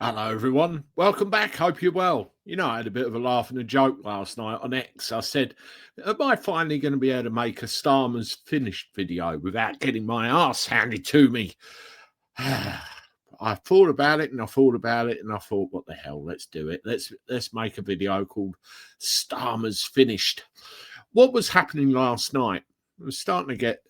Hello, everyone. Welcome back. Hope you're well. You know, I had a bit of a laugh and a joke last night on X. I said, am I finally going to be able to make a Starmer's finished video without getting my ass handed to me? I thought about it and I thought about it and I thought, what the hell, let's do it. Let's make a video called Starmer's Finished. What was happening last night? I was starting to get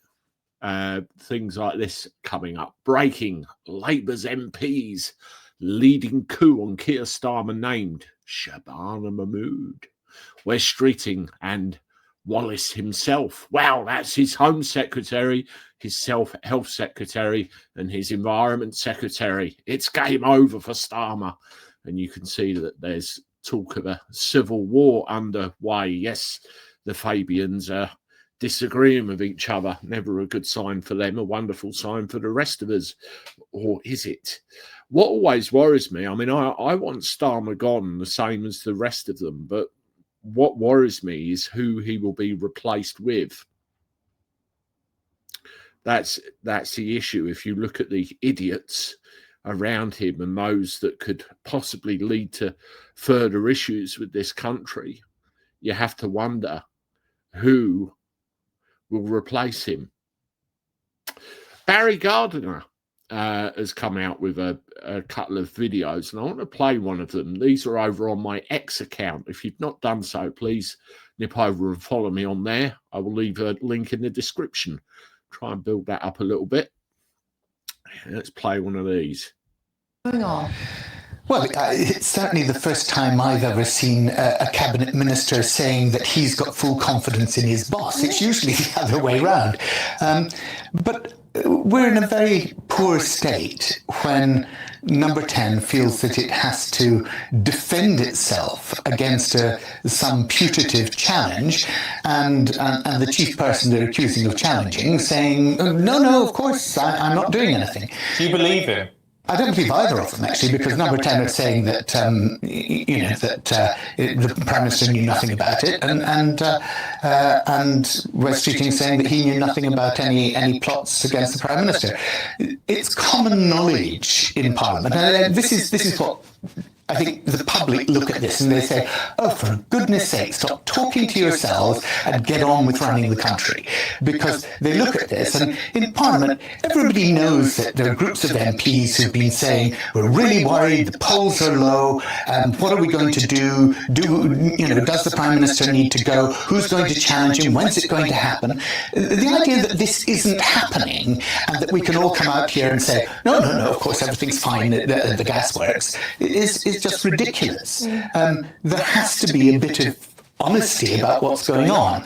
things like this coming up. Breaking: Labour's MPs leading coup on Keir Starmer named Shabana Mahmood. We're streeting and Wallace himself. Wow, that's his Home Secretary, his Health Secretary, and his Environment Secretary. It's game over for Starmer. And you can see that there's talk of a civil war underway. Yes, the Fabians are disagreeing with each other. Never a good sign for them, a wonderful sign for the rest of us. Or is it? What always worries me, I mean, I want Starmer gone the same as the rest of them, but what worries me is who he will be replaced with. That's the issue. If you look at the idiots around him and those that could possibly lead to further issues with this country, you have to wonder who will replace him. Barry Gardiner has come out with a couple of videos, and I want to play one of them. These are over on my X account. If you've not done so, please nip over and follow me on there. I will leave a link in the description. Try and build that up a little bit. Let's play one of these. Going on. Well, it's certainly the first time I've ever seen a cabinet minister saying that he's got full confidence in his boss. It's usually the other way around. But we're in a very poor state when Number 10 feels that it has to defend itself against some putative challenge, and the chief person they're accusing of challenging saying, no, of course, I'm not doing anything. Do you believe him? I don't believe either of them, actually, because Number 10 are saying that, the Prime Minister knew nothing about it, and West Streeting saying that he knew nothing about any plots against the Prime Minister. It's common knowledge in Parliament, and this is what I think the public look at this and they say, oh, for goodness sake, stop talking to yourselves and get on with running the country. Because they look at this, and in Parliament, everybody knows that there are groups of MPs who've been saying, we're really worried, the polls are low, what are we going to do? Does the Prime Minister need to go? Who's going to challenge him? When's it going to happen? The idea that this isn't happening and that we can all come out here and say, no, of course, everything's fine, the gas works, is just ridiculous. There has to be a bit of honesty about what's going on.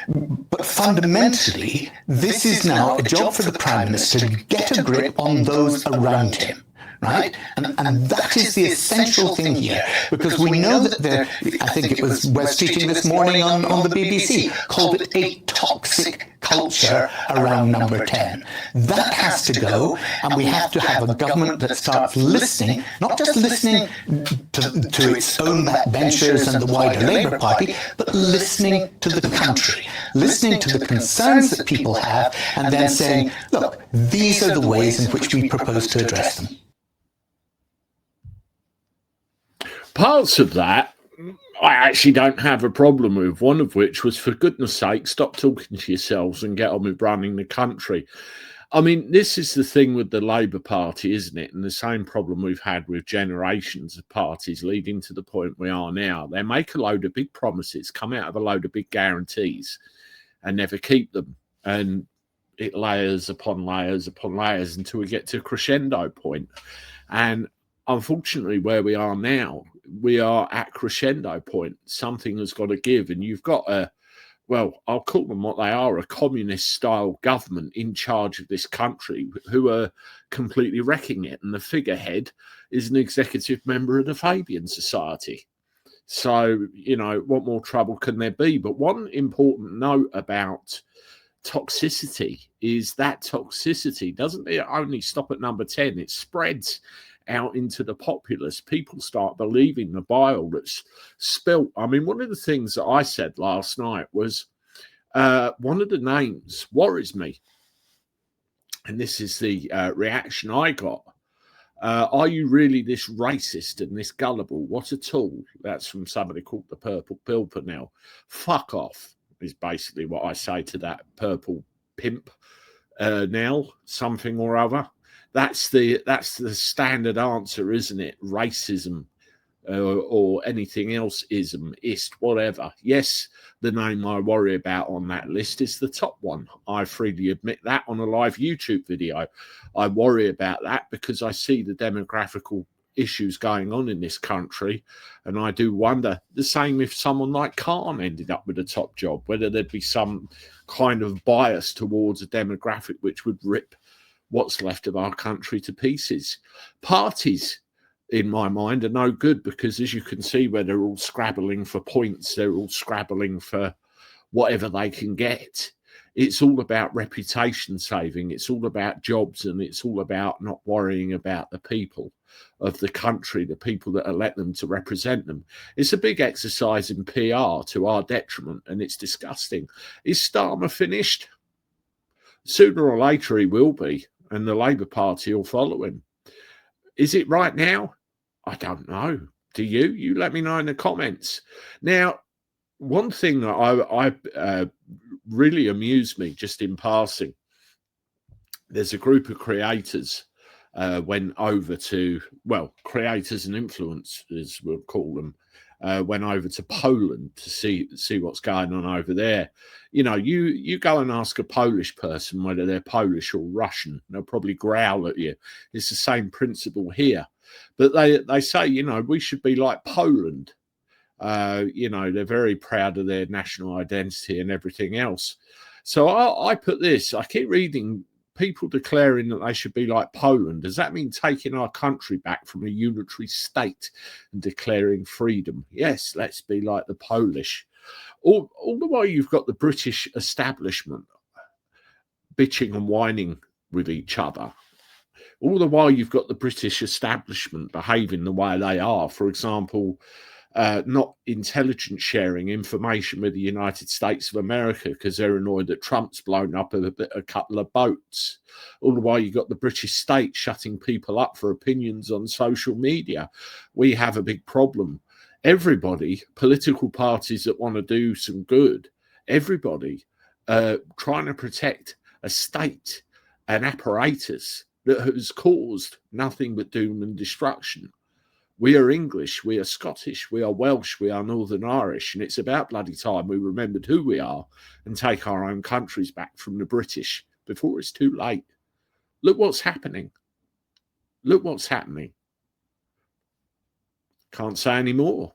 But fundamentally, this is now a job for the Prime Minister to get a grip on those around him. Right? And that is the essential thing here, because we know that I think it was West Streeting this morning on the BBC called it a toxic culture around Number 10. That has to go, and we have to have a government that starts listening, not just listening to its own backbenchers and the wider Labour Party, but listening to the country, listening to the concerns that people have, and then saying, look, these are the ways in which we propose to address them. Parts of that I actually don't have a problem with, one of which was, for goodness sake, stop talking to yourselves and get on with running the country. I mean, this is the thing with the Labour Party, isn't it? And the same problem we've had with generations of parties leading to the point we are now. They make a load of big promises, come out of a load of big guarantees and never keep them. And it layers upon layers upon layers until we get to a crescendo point. And unfortunately, where we are now, we are at crescendo point. Something has got to give, and you've got I'll call them what they are, a communist-style government in charge of this country who are completely wrecking it, and the figurehead is an executive member of the Fabian Society. So, what more trouble can there be? But one important note about toxicity is that toxicity doesn't only stop at Number 10, it spreads out into the populace. People start believing the bile that's spilt. I mean, one of the things that I said last night was one of the names worries me. And this is the reaction I got. Are you really this racist and this gullible? What a tool. That's from somebody called the Purple Pimpernel. Fuck off is basically what I say to that purple pimp. Now, something or other. That's the standard answer, isn't it? Racism or anything else, whatever. Yes, the name I worry about on that list is the top one. I freely admit that on a live YouTube video. I worry about that because I see the demographical issues going on in this country, and I do wonder, the same if someone like Khan ended up with a top job, whether there'd be some kind of bias towards a demographic which would rip what's left of our country to pieces. Parties, in my mind, are no good because, as you can see, where they're all scrabbling for points, they're all scrabbling for whatever they can get. It's all about reputation saving. It's all about jobs, and it's all about not worrying about the people of the country, the people that elect them to represent them. It's a big exercise in PR to our detriment, and it's disgusting. Is Starmer finished? Sooner or later he will be, and the Labour Party will follow him. Is it right now? I don't know. Do you? You let me know in the comments. Now, one thing that I really amused me just in passing, there's a group of creators went over to, well, creators and influencers, we'll call them, went over to Poland to see what's going on over there. You know, you go and ask a Polish person whether they're Polish or Russian, they'll probably growl at you. It's the same principle here. But they say, you know, we should be like Poland. You know, they're very proud of their national identity and everything else. So I put this, I keep reading people declaring that they should be like Poland. Does that mean taking our country back from a unitary state and declaring freedom? Yes, let's be like the Polish. All the while you've got the British establishment bitching and whining with each other. All the while you've got the British establishment behaving the way they are. For example, not intelligence sharing information with the United States of America because they're annoyed that Trump's blown up a couple of boats. All the while you've got the British state shutting people up for opinions on social media. We have a big problem. Everybody, political parties that want to do some good, everybody trying to protect a state, an apparatus that has caused nothing but doom and destruction. We are English, we are Scottish, we are Welsh, we are Northern Irish, and it's about bloody time we remembered who we are and take our own countries back from the British before it's too late. Look what's happening. Look what's happening. Can't say any more.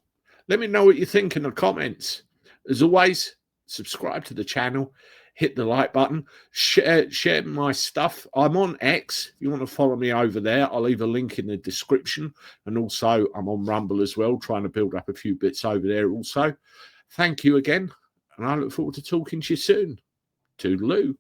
Let me know what you think in the comments. As always, subscribe to the channel, hit the like button, share my stuff. I'm on X. If you want to follow me over there, I'll leave a link in the description. And also, I'm on Rumble as well, trying to build up a few bits over there also. Thank you again, and I look forward to talking to you soon. Toodaloo.